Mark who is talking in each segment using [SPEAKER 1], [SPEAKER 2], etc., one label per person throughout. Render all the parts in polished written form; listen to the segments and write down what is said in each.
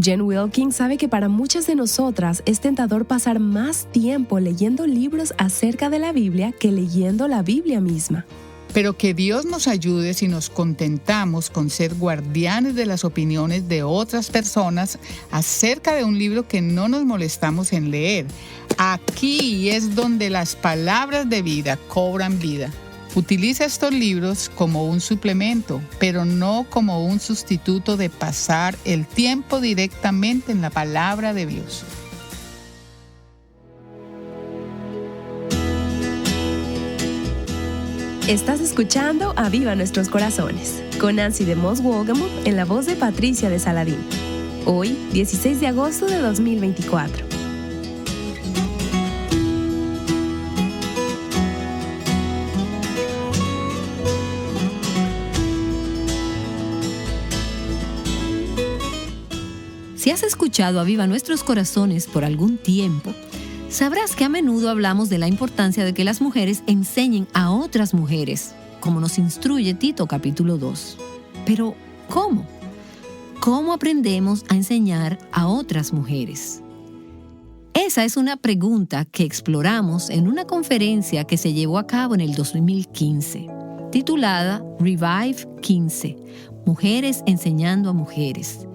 [SPEAKER 1] Jen Wilkin sabe que para muchas de nosotras es tentador pasar más tiempo leyendo libros acerca de la Biblia que leyendo la Biblia misma.
[SPEAKER 2] Pero que Dios nos ayude si nos contentamos con ser guardianes de las opiniones de otras personas acerca de un libro que no nos molestamos en leer. Aquí es donde las palabras de vida cobran vida. Utiliza estos libros como un suplemento, pero no como un sustituto de pasar el tiempo directamente en la palabra de Dios.
[SPEAKER 1] Estás escuchando Aviva Nuestros Corazones, con Nancy de Moss Wolgemuth en la voz de Patricia de Saladín. Hoy, 16 de agosto de 2024.
[SPEAKER 3] Si has escuchado Aviva Nuestros Corazones por algún tiempo, sabrás que a menudo hablamos de la importancia de que las mujeres enseñen a otras mujeres, como nos instruye Tito capítulo 2. Pero, ¿cómo? ¿Cómo aprendemos a enseñar a otras mujeres? Esa es una pregunta que exploramos en una conferencia que se llevó a cabo en el 2015, titulada Revive 15, Mujeres enseñando a mujeres.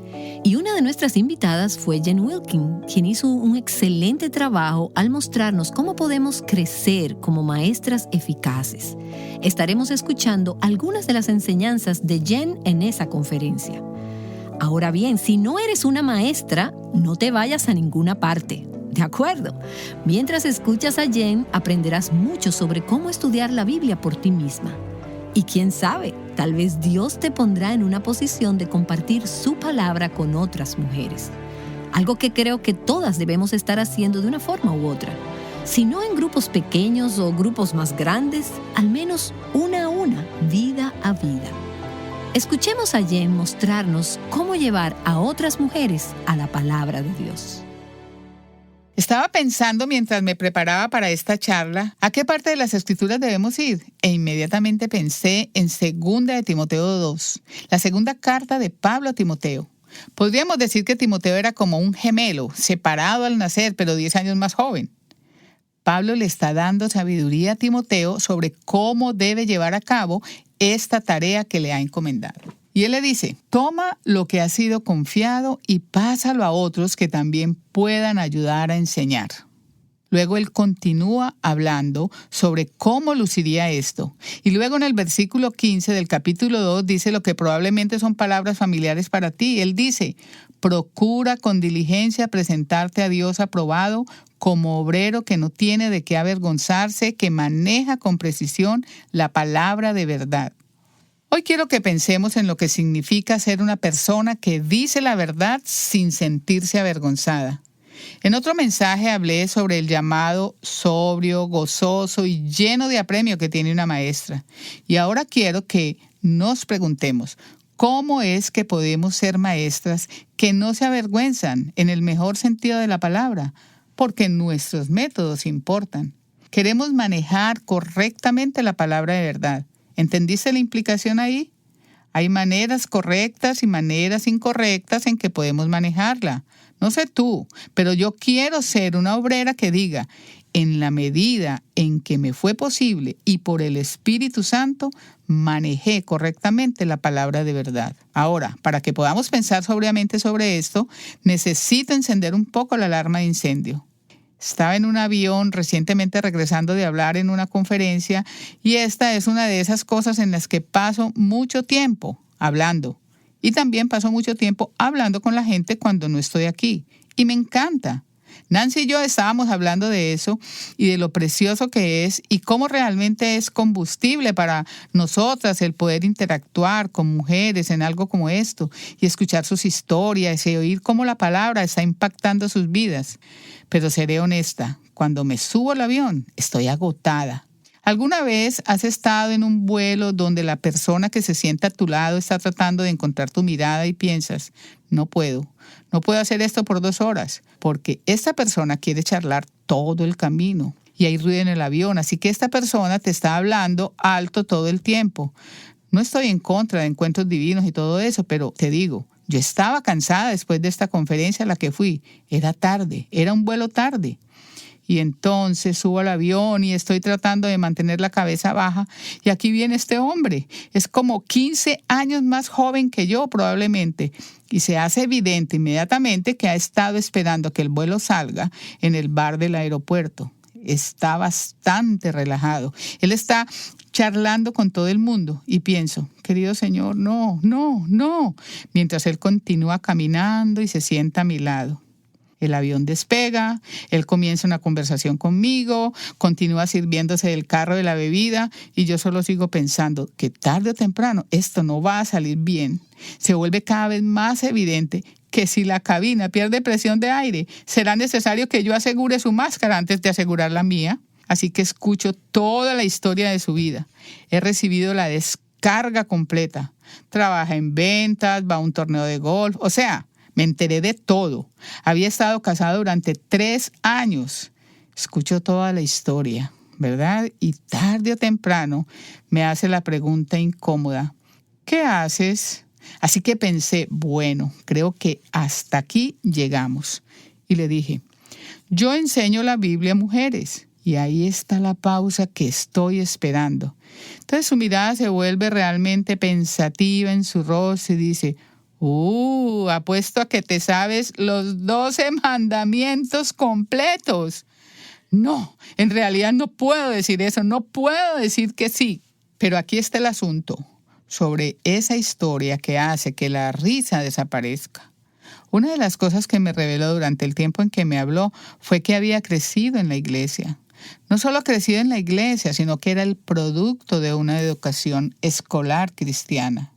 [SPEAKER 3] Y una de nuestras invitadas fue Jen Wilkin, quien hizo un excelente trabajo al mostrarnos cómo podemos crecer como maestras eficaces. Estaremos escuchando algunas de las enseñanzas de Jen en esa conferencia. Ahora bien, si no eres una maestra, no te vayas a ninguna parte. ¿De acuerdo? Mientras escuchas a Jen, aprenderás mucho sobre cómo estudiar la Biblia por ti misma. Y quién sabe, tal vez Dios te pondrá en una posición de compartir su palabra con otras mujeres. Algo que creo que todas debemos estar haciendo de una forma u otra. Si no en grupos pequeños o grupos más grandes, al menos una a una, vida a vida. Escuchemos a Jen mostrarnos cómo llevar a otras mujeres a la palabra de Dios.
[SPEAKER 2] Estaba pensando mientras me preparaba para esta charla, ¿a qué parte de las Escrituras debemos ir? E inmediatamente pensé en 2 de Timoteo 2, la segunda carta de Pablo a Timoteo. Podríamos decir que Timoteo era como un gemelo, separado al nacer, pero 10 años más joven. Pablo le está dando sabiduría a Timoteo sobre cómo debe llevar a cabo esta tarea que le ha encomendado. Y él le dice, toma lo que ha sido confiado y pásalo a otros que también puedan ayudar a enseñar. Luego él continúa hablando sobre cómo luciría esto. Y luego en el versículo 15 del capítulo 2 dice lo que probablemente son palabras familiares para ti. Él dice, procura con diligencia presentarte a Dios aprobado como obrero que no tiene de qué avergonzarse, que maneja con precisión la palabra de verdad. Hoy quiero que pensemos en lo que significa ser una persona que dice la verdad sin sentirse avergonzada. En otro mensaje hablé sobre el llamado sobrio, gozoso y lleno de apremio que tiene una maestra. Y ahora quiero que nos preguntemos, ¿cómo es que podemos ser maestras que no se avergüenzan en el mejor sentido de la palabra? Porque nuestros métodos importan. Queremos manejar correctamente la palabra de verdad. ¿Entendiste la implicación ahí? Hay maneras correctas y maneras incorrectas en que podemos manejarla. No sé tú, pero yo quiero ser una obrera que diga, en la medida en que me fue posible y por el Espíritu Santo, manejé correctamente la palabra de verdad. Ahora, para que podamos pensar sobriamente sobre esto, necesito encender un poco la alarma de incendio. Estaba en un avión recientemente regresando de hablar en una conferencia y esta es una de esas cosas en las que paso mucho tiempo hablando. Y también paso mucho tiempo hablando con la gente cuando no estoy aquí. Y me encanta. Nancy y yo estábamos hablando de eso y de lo precioso que es y cómo realmente es combustible para nosotras el poder interactuar con mujeres en algo como esto y escuchar sus historias y oír cómo la palabra está impactando sus vidas. Pero seré honesta, cuando me subo al avión estoy agotada. ¿Alguna vez has estado en un vuelo donde la persona que se sienta a tu lado está tratando de encontrar tu mirada y piensas, no puedo hacer esto por 2 horas, porque esta persona quiere charlar todo el camino y hay ruido en el avión, así que esta persona te está hablando alto todo el tiempo? No estoy en contra de encuentros divinos y todo eso, pero te digo, Yo estaba cansada después de esta conferencia a la que fui. Era tarde, era un vuelo tarde. Y entonces subo al avión y estoy tratando de mantener la cabeza baja. Y aquí viene este hombre. Es como 15 años más joven que yo probablemente. Y se hace evidente inmediatamente que ha estado esperando que el vuelo salga en el bar del aeropuerto. Está bastante relajado. Él está charlando con todo el mundo y pienso, querido señor, no. Mientras él continúa caminando y se sienta a mi lado. El avión despega, él comienza una conversación conmigo, continúa sirviéndose del carro de la bebida y yo solo sigo pensando que tarde o temprano esto no va a salir bien. Se vuelve cada vez más evidente que si la cabina pierde presión de aire, será necesario que yo asegure su máscara antes de asegurar la mía. Así que escucho toda la historia de su vida. He recibido la descarga completa. Trabaja en ventas, va a un torneo de golf, o sea, me enteré de todo. Había estado casado durante 3 años. Escucho toda la historia, ¿verdad? Y tarde o temprano me hace la pregunta incómoda. ¿Qué haces? Así que pensé, bueno, creo que hasta aquí llegamos. Y le dije, yo enseño la Biblia a mujeres. Y ahí está la pausa que estoy esperando. Entonces su mirada se vuelve realmente pensativa en su rostro y dice, apuesto a que te sabes los 12 mandamientos completos. No, en realidad no puedo decir eso, no puedo decir que sí. Pero aquí está el asunto, sobre esa historia que hace que la risa desaparezca. Una de las cosas que me reveló durante el tiempo en que me habló fue que había crecido en la iglesia. No solo crecido en la iglesia, sino que era el producto de una educación escolar cristiana.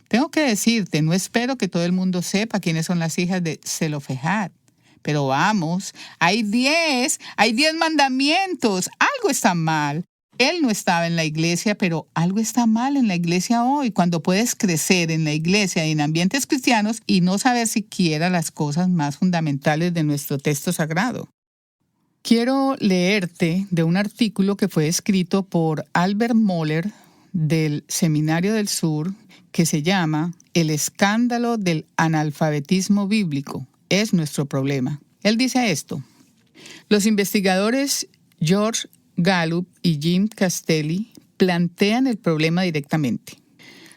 [SPEAKER 2] Tengo que decirte, no espero que todo el mundo sepa quiénes son las hijas de Zelofehad. Pero vamos, hay 10 mandamientos. Algo está mal. Él no estaba en la iglesia, pero algo está mal en la iglesia hoy, cuando puedes crecer en la iglesia y en ambientes cristianos y no saber siquiera las cosas más fundamentales de nuestro texto sagrado. Quiero leerte de un artículo que fue escrito por Albert Mohler del Seminario del Sur, que se llama El escándalo del analfabetismo bíblico es nuestro problema. Él dice esto: los investigadores George Gallup y Jim Castelli plantean el problema directamente.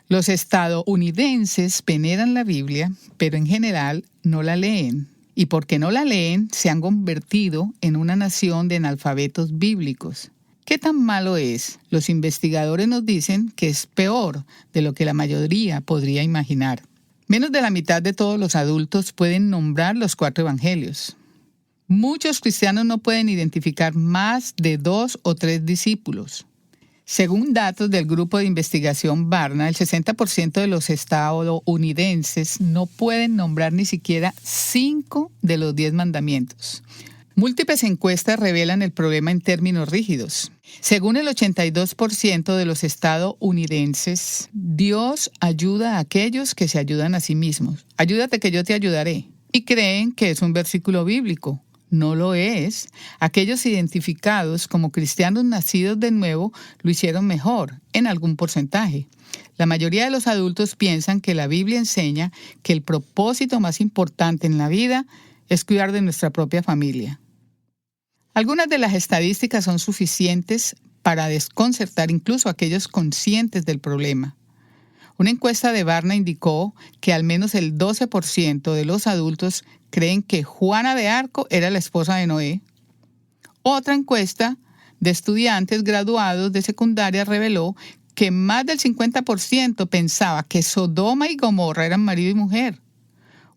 [SPEAKER 2] Los estadounidenses veneran la Biblia, pero en general no la leen. Y porque no la leen, se han convertido en una nación de analfabetos bíblicos. ¿Qué tan malo es? Los investigadores nos dicen que es peor de lo que la mayoría podría imaginar. Menos de la mitad de todos los adultos pueden nombrar los 4 evangelios. Muchos cristianos no pueden identificar más de 2 o 3 discípulos. Según datos del grupo de investigación Barna, el 60% de los estadounidenses no pueden nombrar ni siquiera 5 de los 10 mandamientos. Múltiples encuestas revelan el problema en términos rígidos. Según el 82% de los estadounidenses, Dios ayuda a aquellos que se ayudan a sí mismos. Ayúdate que yo te ayudaré. Y creen que es un versículo bíblico. No lo es. Aquellos identificados como cristianos nacidos de nuevo lo hicieron mejor, en algún porcentaje. La mayoría de los adultos piensan que la Biblia enseña que el propósito más importante en la vida es cuidar de nuestra propia familia. Algunas de las estadísticas son suficientes para desconcertar incluso a aquellos conscientes del problema. Una encuesta de Barna indicó que al menos el 12% de los adultos creen que Juana de Arco era la esposa de Noé. Otra encuesta de estudiantes graduados de secundaria reveló que más del 50% pensaba que Sodoma y Gomorra eran marido y mujer.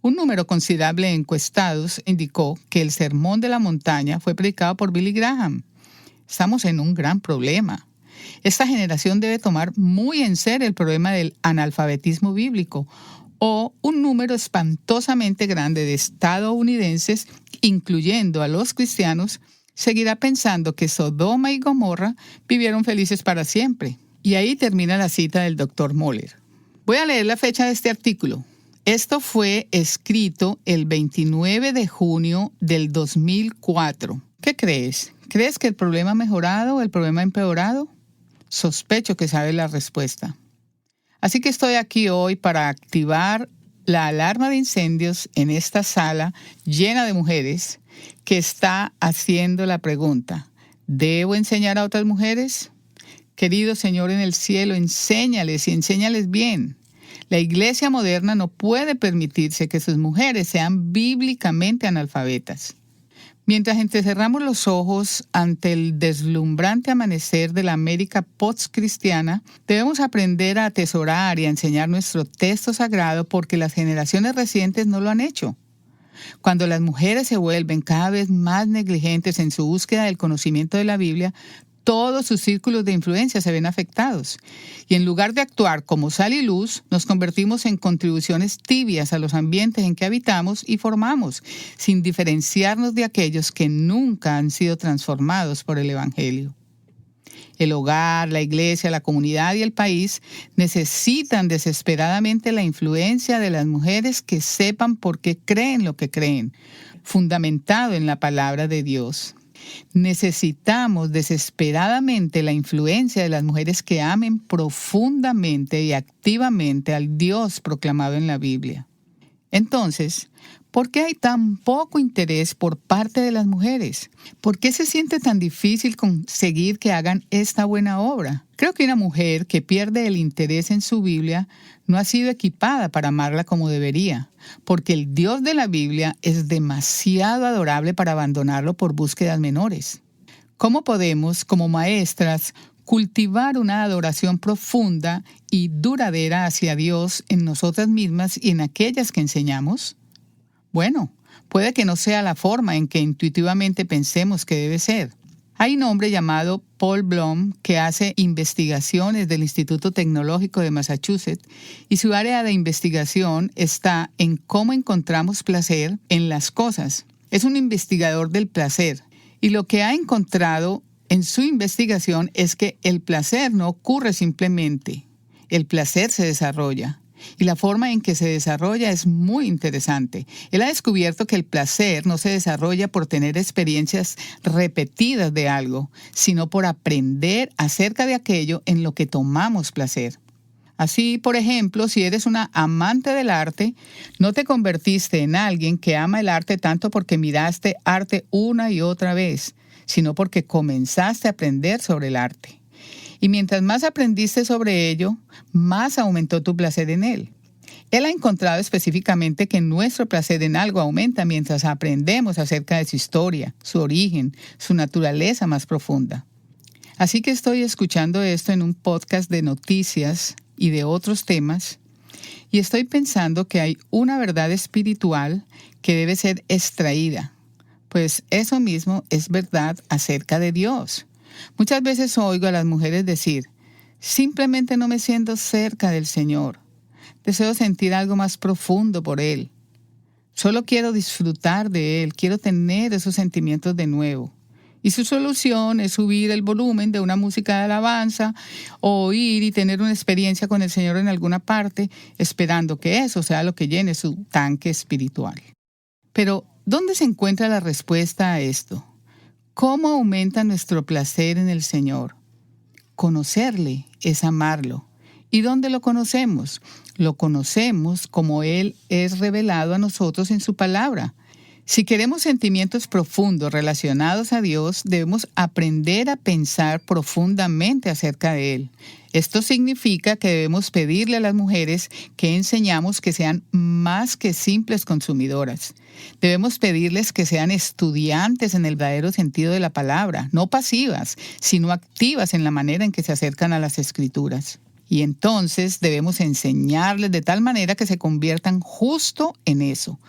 [SPEAKER 2] Un número considerable de encuestados indicó que el Sermón de la Montaña fue predicado por Billy Graham. Estamos en un gran problema. Esta generación debe tomar muy en serio el problema del analfabetismo bíblico, o un número espantosamente grande de estadounidenses, incluyendo a los cristianos, seguirá pensando que Sodoma y Gomorra vivieron felices para siempre. Y ahí termina la cita del Dr. Mohler. Voy a leer la fecha de este artículo. Esto fue escrito el 29 de junio del 2004. ¿Qué crees? ¿Crees que el problema ha mejorado o el problema ha empeorado? Sospecho que sabes la respuesta. Así que estoy aquí hoy para activar la alarma de incendios en esta sala llena de mujeres que está haciendo la pregunta: ¿debo enseñar a otras mujeres? Querido Señor en el cielo, enséñales y enséñales bien. La iglesia moderna no puede permitirse que sus mujeres sean bíblicamente analfabetas. Mientras entrecerramos los ojos ante el deslumbrante amanecer de la América post-cristiana, debemos aprender a atesorar y a enseñar nuestro texto sagrado porque las generaciones recientes no lo han hecho. Cuando las mujeres se vuelven cada vez más negligentes en su búsqueda del conocimiento de la Biblia, todos sus círculos de influencia se ven afectados. Y en lugar de actuar como sal y luz, nos convertimos en contribuciones tibias a los ambientes en que habitamos y formamos, sin diferenciarnos de aquellos que nunca han sido transformados por el Evangelio. El hogar, la iglesia, la comunidad y el país necesitan desesperadamente la influencia de las mujeres que sepan por qué creen lo que creen, fundamentado en la palabra de Dios. Necesitamos desesperadamente la influencia de las mujeres que amen profundamente y activamente al Dios proclamado en la Biblia. Entonces, ¿por qué hay tan poco interés por parte de las mujeres? ¿Por qué se siente tan difícil conseguir que hagan esta buena obra? Creo que una mujer que pierde el interés en su Biblia no ha sido equipada para amarla como debería, porque el Dios de la Biblia es demasiado adorable para abandonarlo por búsquedas menores. ¿Cómo podemos, como maestras, cultivar una adoración profunda y duradera hacia Dios en nosotras mismas y en aquellas que enseñamos? Bueno, puede que no sea la forma en que intuitivamente pensemos que debe ser. Hay un hombre llamado Paul Bloom que hace investigaciones del Instituto Tecnológico de Massachusetts y su área de investigación está en cómo encontramos placer en las cosas. Es un investigador del placer y lo que ha encontrado en su investigación es que el placer no ocurre simplemente. El placer se desarrolla. Y la forma en que se desarrolla es muy interesante. Él ha descubierto que el placer no se desarrolla por tener experiencias repetidas de algo, sino por aprender acerca de aquello en lo que tomamos placer. Así, por ejemplo, si eres una amante del arte, no te convertiste en alguien que ama el arte tanto porque miraste arte una y otra vez, sino porque comenzaste a aprender sobre el arte. Y mientras más aprendiste sobre ello, más aumentó tu placer en él. Él ha encontrado específicamente que nuestro placer en algo aumenta mientras aprendemos acerca de su historia, su origen, su naturaleza más profunda. Así que estoy escuchando esto en un podcast de noticias y de otros temas, y estoy pensando que hay una verdad espiritual que debe ser extraída, pues eso mismo es verdad acerca de Dios. Muchas veces oigo a las mujeres decir: simplemente no me siento cerca del Señor. Deseo sentir algo más profundo por Él. Solo quiero disfrutar de Él, quiero tener esos sentimientos de nuevo. Y su solución es subir el volumen de una música de alabanza, o ir y tener una experiencia con el Señor en alguna parte, esperando que eso sea lo que llene su tanque espiritual. Pero, ¿dónde se encuentra la respuesta a esto? ¿Cómo aumenta nuestro placer en el Señor? Conocerle es amarlo. ¿Y dónde lo conocemos? Lo conocemos como Él es revelado a nosotros en su palabra. Si queremos sentimientos profundos relacionados a Dios, debemos aprender a pensar profundamente acerca de Él. Esto significa que debemos pedirle a las mujeres que enseñamos que sean más que simples consumidoras. Debemos pedirles que sean estudiantes en el verdadero sentido de la palabra, no pasivas, sino activas en la manera en que se acercan a las Escrituras. Y entonces debemos enseñarles de tal manera que se conviertan justo en eso.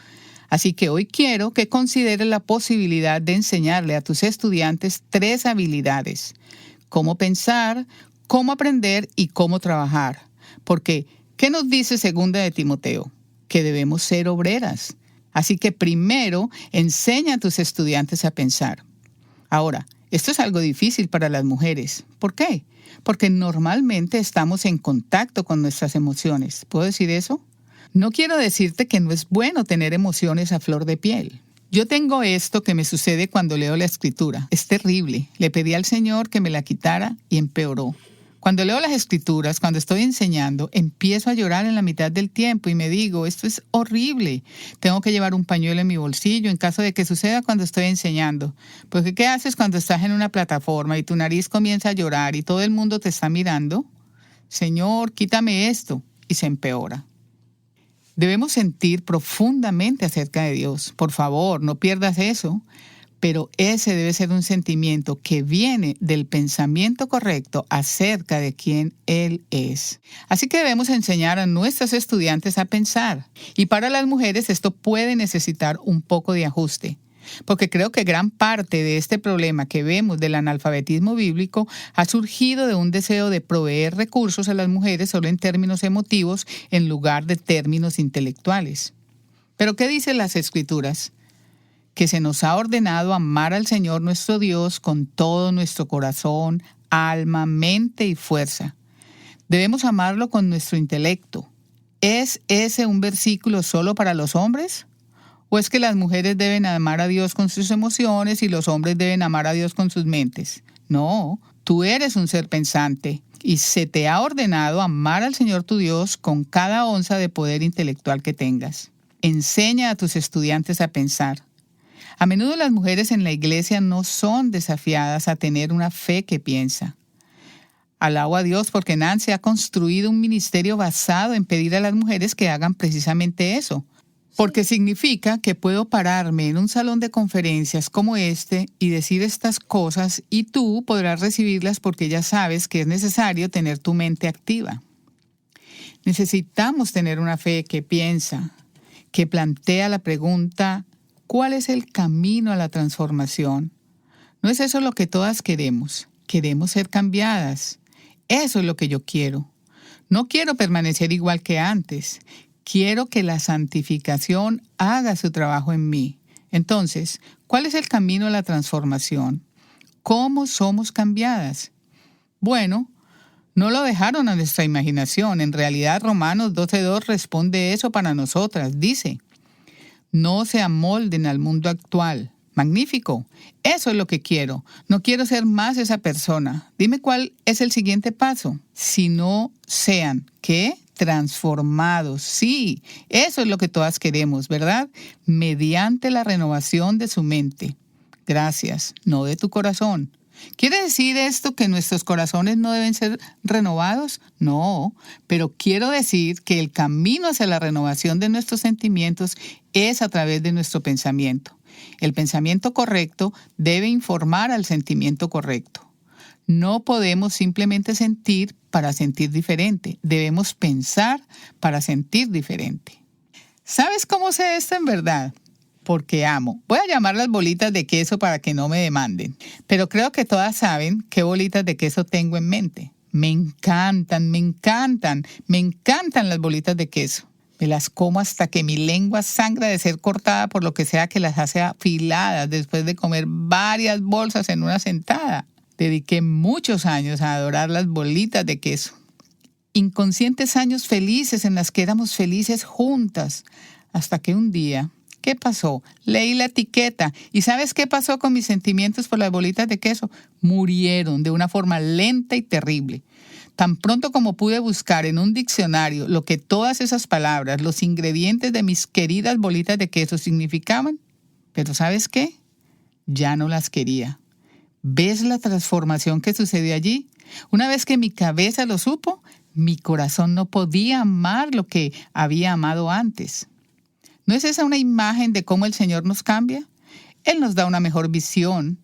[SPEAKER 2] Así que hoy quiero que consideres la posibilidad de enseñarle a tus estudiantes 3 habilidades: cómo pensar, cómo aprender y cómo trabajar. Porque, ¿qué nos dice 2 de Timoteo? Que debemos ser obreras. Así que primero, enseña a tus estudiantes a pensar. Ahora, esto es algo difícil para las mujeres. ¿Por qué? Porque normalmente estamos en contacto con nuestras emociones. ¿Puedo decir eso? No quiero decirte que no es bueno tener emociones a flor de piel. Yo tengo esto que me sucede cuando leo la Escritura. Es terrible. Le pedí al Señor que me la quitara y empeoró. Cuando leo las escrituras, cuando estoy enseñando, empiezo a llorar en la mitad del tiempo y me digo, esto es horrible. Tengo que llevar un pañuelo en mi bolsillo en caso de que suceda cuando estoy enseñando. Porque ¿qué haces cuando estás en una plataforma y tu nariz comienza a llorar y todo el mundo te está mirando? Señor, quítame esto. Y se empeora. Debemos sentir profundamente acerca de Dios. Por favor, no pierdas eso. Pero ese debe ser un sentimiento que viene del pensamiento correcto acerca de quién Él es. Así que debemos enseñar a nuestros estudiantes a pensar. Y para las mujeres esto puede necesitar un poco de ajuste. Porque creo que gran parte de este problema que vemos del analfabetismo bíblico ha surgido de un deseo de proveer recursos a las mujeres solo en términos emotivos en lugar de términos intelectuales. ¿Pero qué dicen las Escrituras? Que se nos ha ordenado amar al Señor nuestro Dios con todo nuestro corazón, alma, mente y fuerza. Debemos amarlo con nuestro intelecto. ¿Es ese un versículo solo para los hombres? ¿O es que las mujeres deben amar a Dios con sus emociones y los hombres deben amar a Dios con sus mentes? No, tú eres un ser pensante y se te ha ordenado amar al Señor tu Dios con cada onza de poder intelectual que tengas. Enseña a tus estudiantes a pensar. A menudo las mujeres en la iglesia no son desafiadas a tener una fe que piensa. Alabo a Dios porque Nancy ha construido un ministerio basado en pedir a las mujeres que hagan precisamente eso. Porque significa que puedo pararme en un salón de conferencias como este y decir estas cosas y tú podrás recibirlas porque ya sabes que es necesario tener tu mente activa. Necesitamos tener una fe que piensa, que plantea la pregunta, ¿cuál es el camino a la transformación? ¿No es eso lo que todas queremos? Queremos ser cambiadas. Eso es lo que yo quiero. No quiero permanecer igual que antes. Quiero que la santificación haga su trabajo en mí. Entonces, ¿cuál es el camino a la transformación? ¿Cómo somos cambiadas? Bueno, no lo dejaron a nuestra imaginación. En realidad, Romanos 12:2 responde eso para nosotras. Dice, no se amolden al mundo actual. Magnífico. Eso es lo que quiero. No quiero ser más esa persona. Dime cuál es el siguiente paso. Si no sean, ¿qué? Transformados. Sí, eso es lo que todas queremos, ¿verdad? Mediante la renovación de su mente. Gracias, no de tu corazón. ¿Quiere decir esto que nuestros corazones no deben ser renovados? No, pero quiero decir que el camino hacia la renovación de nuestros sentimientos es a través de nuestro pensamiento. El pensamiento correcto debe informar al sentimiento correcto. No podemos simplemente sentir para sentir diferente. Debemos pensar para sentir diferente. ¿Sabes cómo sé esto en verdad? Porque amo. Voy a llamar las bolitas de queso para que no me demanden. Pero creo que todas saben qué bolitas de queso tengo en mente. Me encantan las bolitas de queso. Me las como hasta que mi lengua sangra de ser cortada por lo que sea que las hace afiladas después de comer varias bolsas en una sentada. Dediqué muchos años a adorar las bolitas de queso. Inconscientes años felices en las que éramos felices juntas. Hasta que un día, ¿qué pasó? Leí la etiqueta. ¿Y sabes qué pasó con mis sentimientos por las bolitas de queso? Murieron de una forma lenta y terrible. Tan pronto como pude buscar en un diccionario lo que todas esas palabras, los ingredientes de mis queridas bolitas de queso significaban, pero ¿sabes qué? Ya no las quería. ¿Ves la transformación que sucedió allí? Una vez que mi cabeza lo supo, mi corazón no podía amar lo que había amado antes. ¿No es esa una imagen de cómo el Señor nos cambia? Él nos da una mejor visión,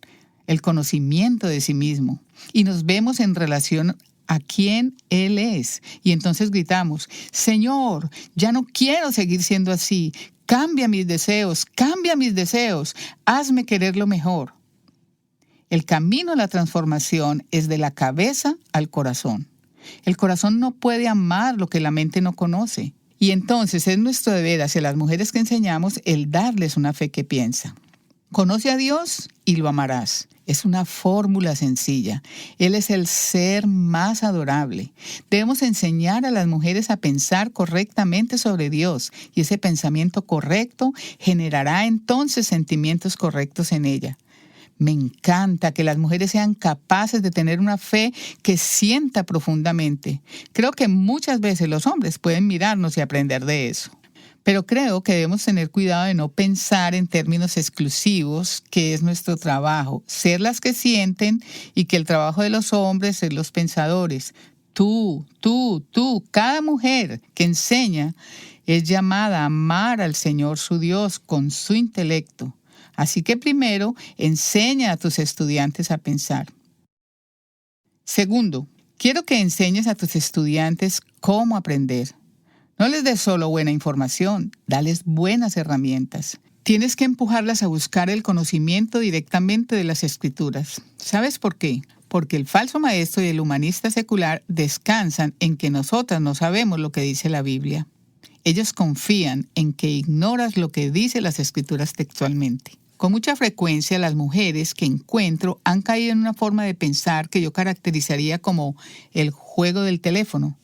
[SPEAKER 2] el conocimiento de sí mismo, y nos vemos en relación a quién Él es. Y entonces gritamos, Señor, ya no quiero seguir siendo así. Cambia mis deseos, hazme quererlo mejor. El camino a la transformación es de la cabeza al corazón. El corazón no puede amar lo que la mente no conoce. Y entonces es nuestro deber hacia las mujeres que enseñamos el darles una fe que piensa. Conoce a Dios y lo amarás. Es una fórmula sencilla. Él es el ser más adorable. Debemos enseñar a las mujeres a pensar correctamente sobre Dios y ese pensamiento correcto generará entonces sentimientos correctos en ella. Me encanta que las mujeres sean capaces de tener una fe que sienta profundamente. Creo que muchas veces los hombres pueden mirarnos y aprender de eso. Pero creo que debemos tener cuidado de no pensar en términos exclusivos, que es nuestro trabajo, ser las que sienten, y que el trabajo de los hombres es los pensadores. Tú, cada mujer que enseña es llamada a amar al Señor su Dios con su intelecto. Así que primero, enseña a tus estudiantes a pensar. Segundo, quiero que enseñes a tus estudiantes cómo aprender. No les des solo buena información, dales buenas herramientas. Tienes que empujarlas a buscar el conocimiento directamente de las Escrituras. ¿Sabes por qué? Porque el falso maestro y el humanista secular descansan en que nosotras no sabemos lo que dice la Biblia. Ellos confían en que ignoras lo que dice las Escrituras textualmente. Con mucha frecuencia las mujeres que encuentro han caído en una forma de pensar que yo caracterizaría como el juego del teléfono.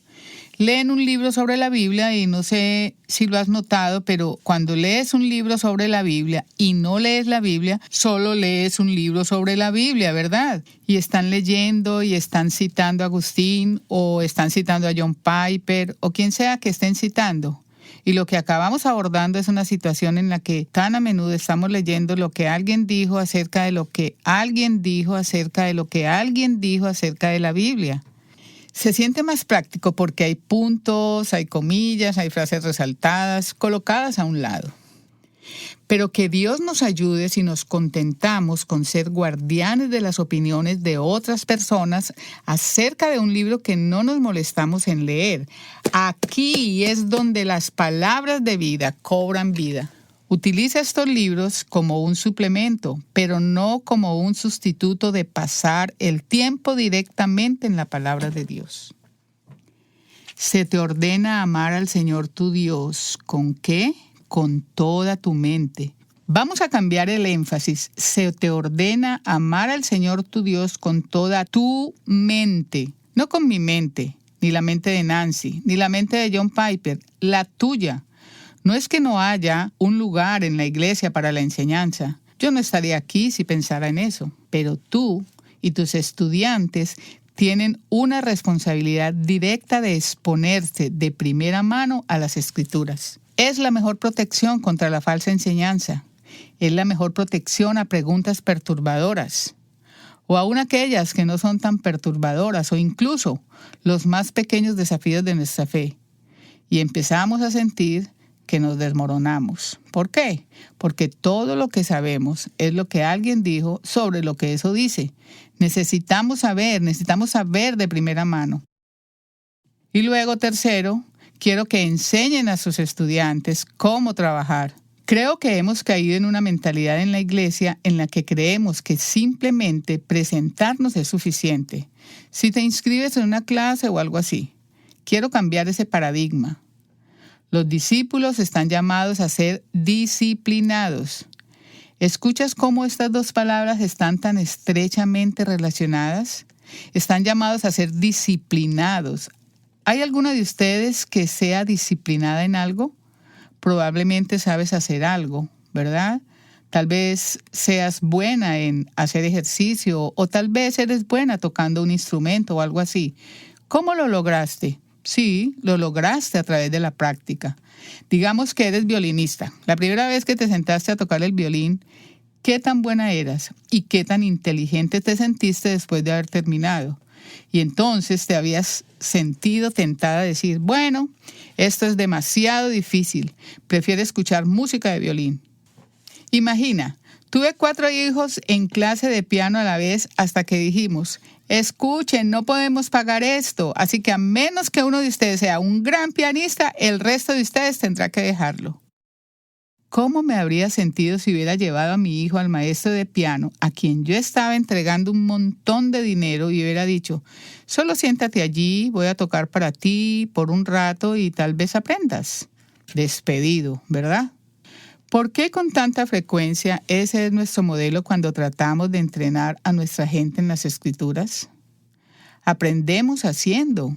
[SPEAKER 2] Leen un libro sobre la Biblia y no sé si lo has notado, pero cuando lees un libro sobre la Biblia y no lees la Biblia, solo lees un libro sobre la Biblia, ¿verdad? Y están leyendo y están citando a Agustín o están citando a John Piper o quien sea que estén citando. Y lo que acabamos abordando es una situación en la que tan a menudo estamos leyendo lo que alguien dijo acerca de lo que alguien dijo acerca de lo que alguien dijo acerca de la Biblia. Se siente más práctico porque hay puntos, hay comillas, hay frases resaltadas, colocadas a un lado. Pero que Dios nos ayude si nos contentamos con ser guardianes de las opiniones de otras personas acerca de un libro que no nos molestamos en leer. Aquí es donde las palabras de vida cobran vida. Utiliza estos libros como un suplemento, pero no como un sustituto de pasar el tiempo directamente en la palabra de Dios. Se te ordena amar al Señor tu Dios. ¿Con qué? Con toda tu mente. Vamos a cambiar el énfasis. Se te ordena amar al Señor tu Dios con toda tu mente. No con mi mente, ni la mente de Nancy, ni la mente de John Piper, la tuya. No es que no haya un lugar en la iglesia para la enseñanza. Yo no estaría aquí si pensara en eso. Pero tú y tus estudiantes tienen una responsabilidad directa de exponerse de primera mano a las Escrituras. Es la mejor protección contra la falsa enseñanza. Es la mejor protección a preguntas perturbadoras. O aún aquellas que no son tan perturbadoras, o incluso los más pequeños desafíos de nuestra fe. Y empezamos a sentir que nos desmoronamos. ¿Por qué? Porque todo lo que sabemos es lo que alguien dijo sobre lo que eso dice. Necesitamos saber de primera mano. Y luego, tercero, quiero que enseñen a sus estudiantes cómo trabajar. Creo que hemos caído en una mentalidad en la iglesia en la que creemos que simplemente presentarnos es suficiente. Si te inscribes en una clase o algo así, quiero cambiar ese paradigma. Los discípulos están llamados a ser disciplinados. ¿Escuchas cómo estas dos palabras están tan estrechamente relacionadas? Están llamados a ser disciplinados. ¿Hay alguna de ustedes que sea disciplinada en algo? Probablemente sabes hacer algo, ¿verdad? Tal vez seas buena en hacer ejercicio o tal vez eres buena tocando un instrumento o algo así. ¿Cómo lo lograste? Sí, lo lograste a través de la práctica. Digamos que eres violinista. La primera vez que te sentaste a tocar el violín, ¿qué tan buena eras? ¿Y qué tan inteligente te sentiste después de haber terminado? Y entonces te habías sentido tentada a decir, bueno, esto es demasiado difícil. Prefiero escuchar música de violín. Imagina, tuve 4 hijos en clase de piano a la vez hasta que dijimos, escuchen, no podemos pagar esto, así que a menos que uno de ustedes sea un gran pianista, el resto de ustedes tendrá que dejarlo. ¿Cómo me habría sentido si hubiera llevado a mi hijo al maestro de piano, a quien yo estaba entregando un montón de dinero, y hubiera dicho, solo siéntate allí, voy a tocar para ti por un rato y tal vez aprendas? Despedido, ¿verdad? ¿Por qué con tanta frecuencia ese es nuestro modelo cuando tratamos de entrenar a nuestra gente en las Escrituras? Aprendemos haciendo.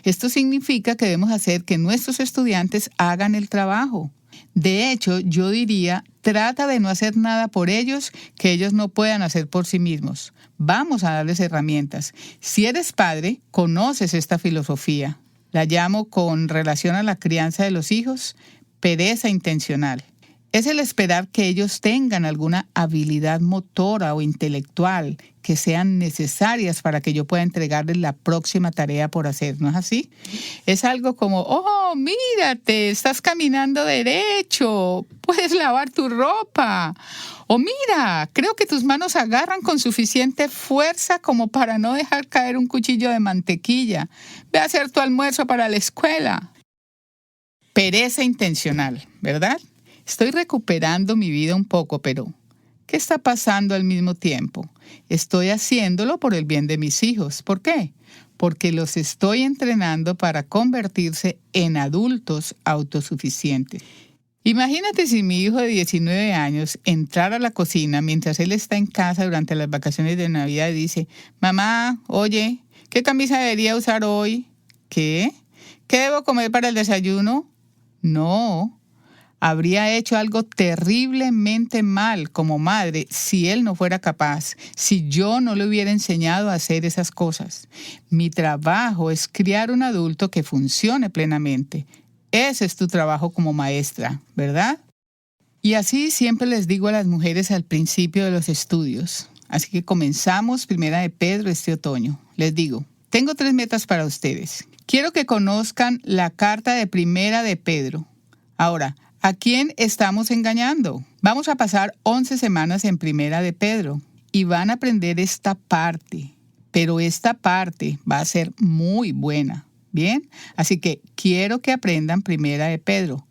[SPEAKER 2] Esto significa que debemos hacer que nuestros estudiantes hagan el trabajo. De hecho, yo diría, trata de no hacer nada por ellos que ellos no puedan hacer por sí mismos. Vamos a darles herramientas. Si eres padre, conoces esta filosofía. La llamo, con relación a la crianza de los hijos, pereza intencional. Es el esperar que ellos tengan alguna habilidad motora o intelectual que sean necesarias para que yo pueda entregarles la próxima tarea por hacer, ¿no es así? Es algo como, oh, mírate, estás caminando derecho, puedes lavar tu ropa. O mira, creo que tus manos agarran con suficiente fuerza como para no dejar caer un cuchillo de mantequilla. Ve a hacer tu almuerzo para la escuela. Pereza intencional, ¿verdad? Estoy recuperando mi vida un poco, pero ¿qué está pasando al mismo tiempo? Estoy haciéndolo por el bien de mis hijos. ¿Por qué? Porque los estoy entrenando para convertirse en adultos autosuficientes. Imagínate si mi hijo de 19 años entrara a la cocina mientras él está en casa durante las vacaciones de Navidad y dice, mamá, oye, ¿qué camisa debería usar hoy? ¿Qué? ¿Qué debo comer para el desayuno? No. Habría hecho algo terriblemente mal como madre si él no fuera capaz, si yo no le hubiera enseñado a hacer esas cosas. Mi trabajo es criar un adulto que funcione plenamente. Ese es tu trabajo como maestra, ¿verdad? Y así siempre les digo a las mujeres al principio de los estudios. Así que comenzamos Primera de Pedro este otoño. Les digo, tengo 3 metas para ustedes. Quiero que conozcan la carta de Primera de Pedro. Ahora, ¿a quién estamos engañando? Vamos a pasar 11 semanas en Primera de Pedro y van a aprender esta parte, pero esta parte va a ser muy buena, ¿bien? Así que quiero que aprendan Primera de Pedro.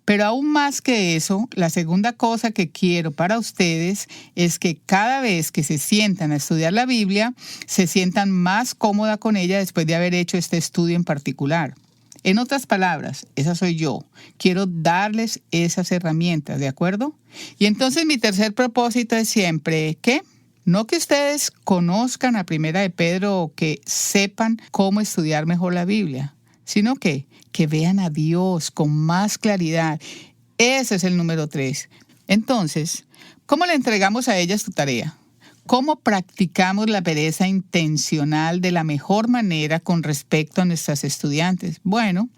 [SPEAKER 2] Pero aún más que eso, la segunda cosa que quiero para ustedes es que cada vez que se sientan a estudiar la Biblia, se sientan más cómoda con ella después de haber hecho este estudio en particular. En otras palabras, esa soy yo. Quiero darles esas herramientas, ¿de acuerdo? Y entonces mi tercer propósito es siempre, ¿qué? No que ustedes conozcan a Primera de Pedro o que sepan cómo estudiar mejor la Biblia, sino que vean a Dios con más claridad. Ese es el número 3. Entonces, ¿cómo le entregamos a ellas tu tarea? ¿Cómo practicamos la pereza intencional de la mejor manera con respecto a nuestras estudiantes? Bueno,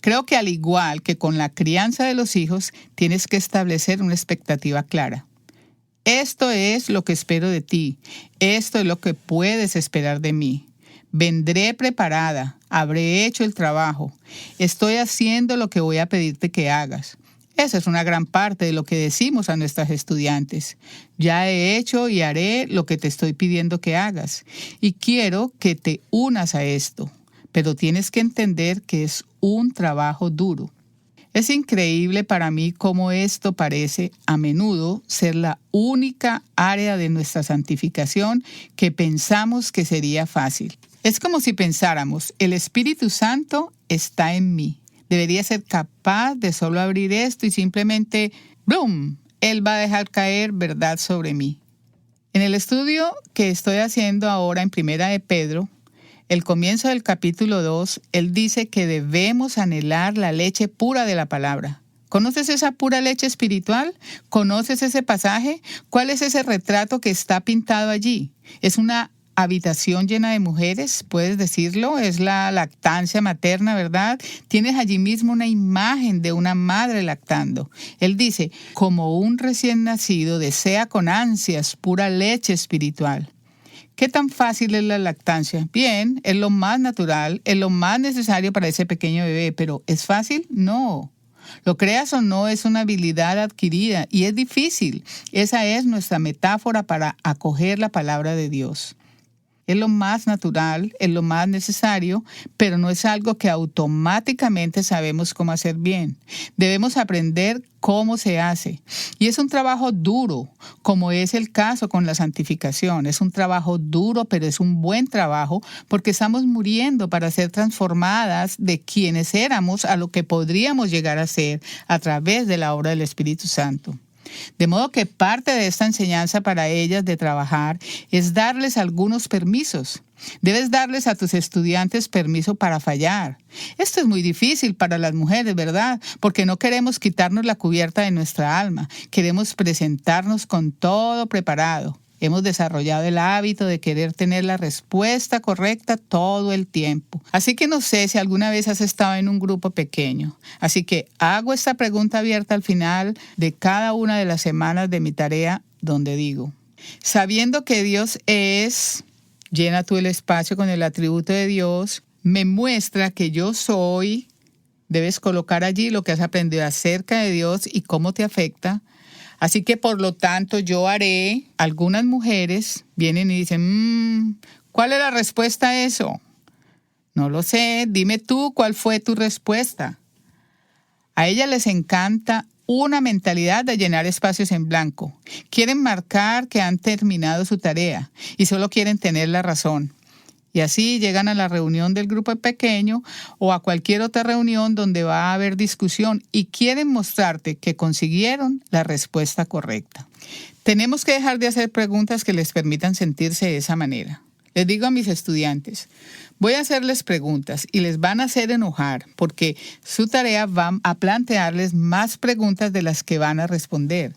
[SPEAKER 2] creo que al igual que con la crianza de los hijos, tienes que establecer una expectativa clara. Esto es lo que espero de ti. Esto es lo que puedes esperar de mí. Vendré preparada. Habré hecho el trabajo. Estoy haciendo lo que voy a pedirte que hagas. Esa es una gran parte de lo que decimos a nuestras estudiantes. Ya he hecho y haré lo que te estoy pidiendo que hagas. Y quiero que te unas a esto. Pero tienes que entender que es un trabajo duro. Es increíble para mí cómo esto parece a menudo ser la única área de nuestra santificación que pensamos que sería fácil. Es como si pensáramos, el Espíritu Santo está en mí. Debería ser capaz de solo abrir esto y simplemente, ¡brum!, Él va a dejar caer verdad sobre mí. En el estudio que estoy haciendo ahora en Primera de Pedro, el comienzo del capítulo 2, él dice que debemos anhelar la leche pura de la palabra. ¿Conoces esa pura leche espiritual? ¿Conoces ese pasaje? ¿Cuál es ese retrato que está pintado allí? Es una habitación llena de mujeres, puedes decirlo, es la lactancia materna, ¿verdad? Tienes allí mismo una imagen de una madre lactando. Él dice, como un recién nacido desea con ansias pura leche espiritual. ¿Qué tan fácil es la lactancia? Bien, es lo más natural, es lo más necesario para ese pequeño bebé, pero ¿es fácil? No. Lo creas o no, es una habilidad adquirida y es difícil. Esa es nuestra metáfora para acoger la palabra de Dios. Es lo más natural, es lo más necesario, pero no es algo que automáticamente sabemos cómo hacer bien. Debemos aprender cómo se hace. Y es un trabajo duro, como es el caso con la santificación. Es un trabajo duro, pero es un buen trabajo porque estamos muriendo para ser transformadas de quienes éramos a lo que podríamos llegar a ser a través de la obra del Espíritu Santo. De modo que parte de esta enseñanza para ellas de trabajar es darles algunos permisos. Debes darles a tus estudiantes permiso para fallar. Esto es muy difícil para las mujeres, ¿verdad? Porque no queremos quitarnos la cubierta de nuestra alma. Queremos presentarnos con todo preparado. Hemos desarrollado el hábito de querer tener la respuesta correcta todo el tiempo. Así que no sé si alguna vez has estado en un grupo pequeño. Así que hago esta pregunta abierta al final de cada una de las semanas de mi tarea, donde digo, sabiendo que Dios es, llena tú el espacio con el atributo de Dios, me muestra que yo soy, debes colocar allí lo que has aprendido acerca de Dios y cómo te afecta. Así que, por lo tanto, yo haré. Algunas mujeres vienen y dicen, ¿cuál es la respuesta a eso? No lo sé, dime tú cuál fue tu respuesta. A ellas les encanta una mentalidad de llenar espacios en blanco. Quieren marcar que han terminado su tarea y solo quieren tener la razón. Y así llegan a la reunión del grupo pequeño o a cualquier otra reunión donde va a haber discusión y quieren mostrarte que consiguieron la respuesta correcta. Tenemos que dejar de hacer preguntas que les permitan sentirse de esa manera. Les digo a mis estudiantes, voy a hacerles preguntas y les van a hacer enojar porque su tarea va a plantearles más preguntas de las que van a responder.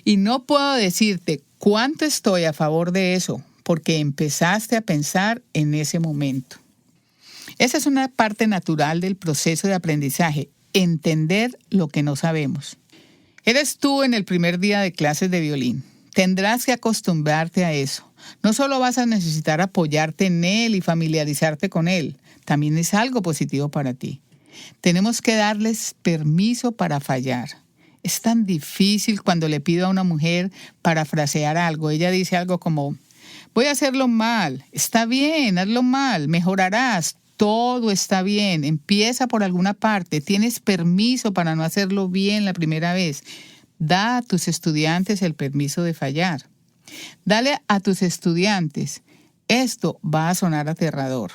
[SPEAKER 2] Y no puedo decirte cuánto estoy a favor de eso, porque empezaste a pensar en ese momento. Esa es una parte natural del proceso de aprendizaje, entender lo que no sabemos. Eres tú en el primer día de clases de violín. Tendrás que acostumbrarte a eso. No solo vas a necesitar apoyarte en él y familiarizarte con él, también es algo positivo para ti. Tenemos que darles permiso para fallar. Es tan difícil cuando le pido a una mujer parafrasear algo. Ella dice algo como, voy a hacerlo mal. Está bien, hazlo mal, mejorarás. Todo está bien. Empieza por alguna parte. Tienes permiso para no hacerlo bien la primera vez. Da a tus estudiantes el permiso de fallar. Dale a tus estudiantes. Esto va a sonar aterrador.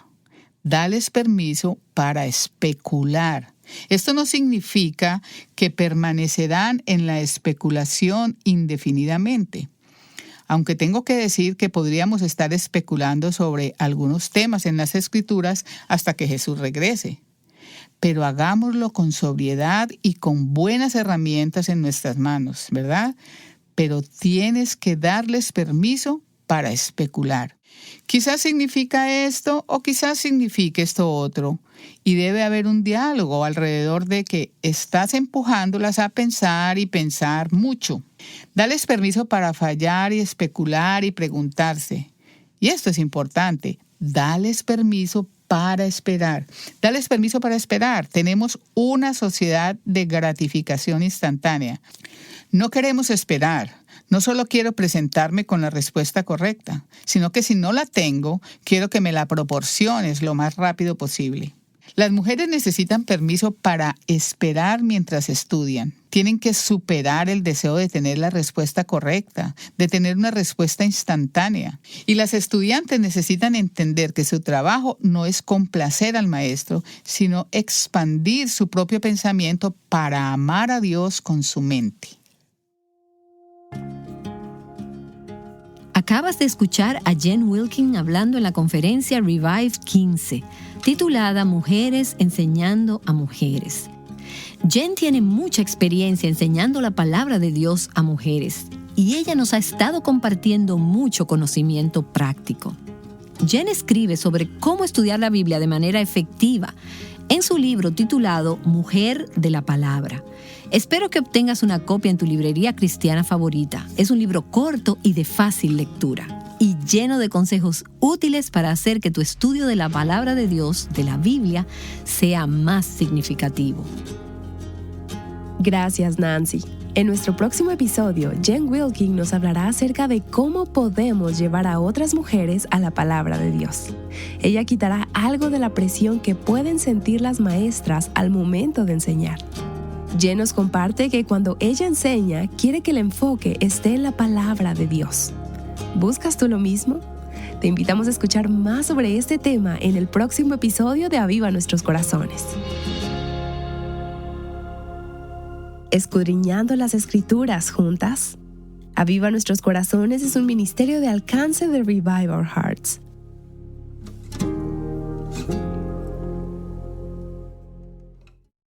[SPEAKER 2] Dales permiso para especular. Esto no significa que permanecerán en la especulación indefinidamente. Aunque tengo que decir que podríamos estar especulando sobre algunos temas en las Escrituras hasta que Jesús regrese. Pero hagámoslo con sobriedad y con buenas herramientas en nuestras manos, ¿verdad? Pero tienes que darles permiso para especular. Quizás significa esto o quizás signifique esto otro. Y debe haber un diálogo alrededor de que estás empujándolas a pensar y pensar mucho. Dales permiso para fallar y especular y preguntarse. Y esto es importante. Dales permiso para esperar. Dales permiso para esperar. Tenemos una sociedad de gratificación instantánea. No queremos esperar. No solo quiero presentarme con la respuesta correcta, sino que si no la tengo, quiero que me la proporciones lo más rápido posible. Las mujeres necesitan permiso para esperar mientras estudian. Tienen que superar el deseo de tener la respuesta correcta, de tener una respuesta instantánea. Y las estudiantes necesitan entender que su trabajo no es complacer al maestro, sino expandir su propio pensamiento para amar a Dios con su mente.
[SPEAKER 3] Acabas de escuchar a Jen Wilkin hablando en la conferencia Revive 15, titulada Mujeres enseñando a mujeres. Jen tiene mucha experiencia enseñando la palabra de Dios a mujeres y ella nos ha estado compartiendo mucho conocimiento práctico. Jen escribe sobre cómo estudiar la Biblia de manera efectiva en su libro titulado Mujer de la Palabra. Espero que obtengas una copia en tu librería cristiana favorita. Es un libro corto y de fácil lectura y lleno de consejos útiles para hacer que tu estudio de la palabra de Dios, de la Biblia, sea más significativo.
[SPEAKER 1] Gracias, Nancy. En nuestro próximo episodio, Jen Wilkin nos hablará acerca de cómo podemos llevar a otras mujeres a la palabra de Dios. Ella quitará algo de la presión que pueden sentir las maestras al momento de enseñar. Jen nos comparte que cuando ella enseña, quiere que el enfoque esté en la palabra de Dios. ¿Buscas tú lo mismo? Te invitamos a escuchar más sobre este tema en el próximo episodio de Aviva Nuestros Corazones. escudriñando las Escrituras juntas. Aviva Nuestros Corazones es un ministerio de alcance de Revive Our Hearts.